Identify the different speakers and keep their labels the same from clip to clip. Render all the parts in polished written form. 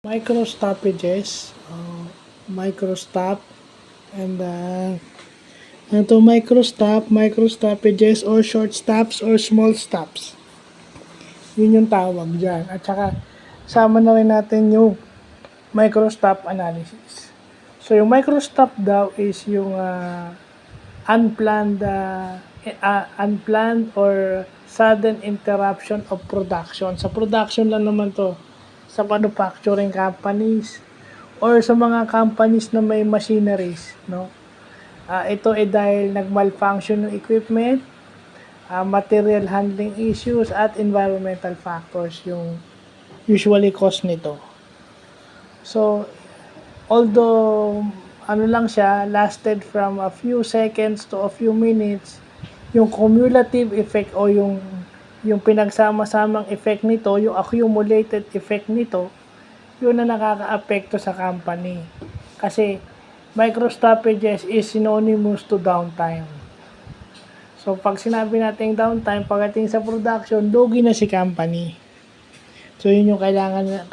Speaker 1: Micro stoppages, micro stop, and ito micro stoppages or short stops or small stops. Yun yung tawag dyan. At saka, sama na rin natin yung micro stop analysis. So, yung micro stop daw is yung unplanned or sudden interruption of production. Sa production lang naman to, sa manufacturing companies or sa mga companies na may machineries, no? Ito ay dahil nag-malfunction ng equipment, material handling issues at environmental factors yung usually cause nito. So, although ano lang siya, lasted from a few seconds to a few minutes, yung cumulative effect o yung pinagsama-samang effect nito, yung accumulated effect nito, yun na nakaka-apekto sa company. Kasi micro stoppages is synonymous to downtime. So pag sinabi natin downtime, pagdating sa production, lugi na si company. So yun yung kailangan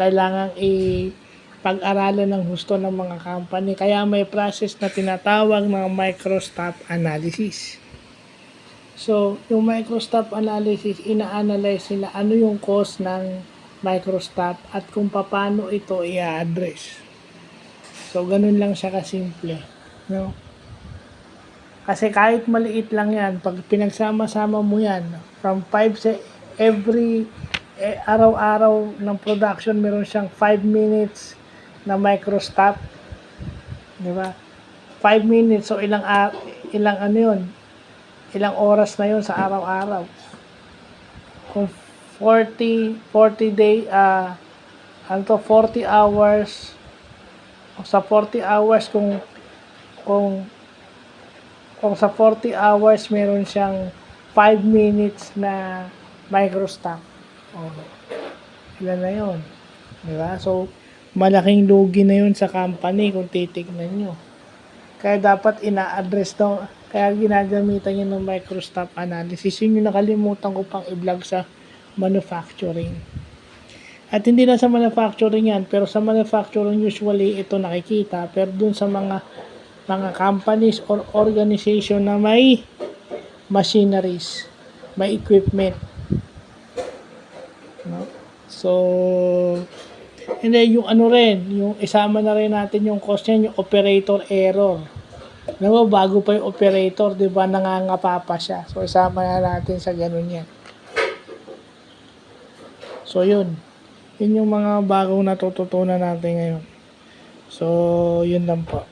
Speaker 1: pag-aralan ng husto ng mga company. Kaya may process na tinatawag ng micro stop analysis. So, yung micro-stop analysis, ina-analyze nila ano yung cause ng micro-stop at kung paano ito i-address. So, ganun lang siya kasimple. No? Kasi kahit maliit lang yan, pag pinagsama-sama mo yan, from 5 araw-araw ng production, meron siyang 5 minutes na micro-stop. Di ba? 5 minutes, so ilang ano yun? Ilang oras na yun sa araw-araw. Kung 40 hours, sa 40 hours kung sa 40 hours meron siyang 5 minutes na micro-stop. Ilan na yun? Diba? So, malaking lugi na yun sa company kung titignan nyo. Kaya dapat ina-address daw, kaya ginagamitan yun ng micro-stop analysis. Yun yung nakalimutan ko pang i-vlog sa manufacturing. At hindi na sa manufacturing yan, pero sa manufacturing usually ito nakikita, pero dun sa mga companies or organization na may machineries, may equipment. No? So, hindi, yung ano rin, yung isama na rin natin yung cost niyan, yung operator error. Naman, bago pa yung operator, di ba, nangangapa pa siya. So, isama na natin sa ganun yan. So, yun. Yun yung mga bagong natututunan natin ngayon. So, yun lang po.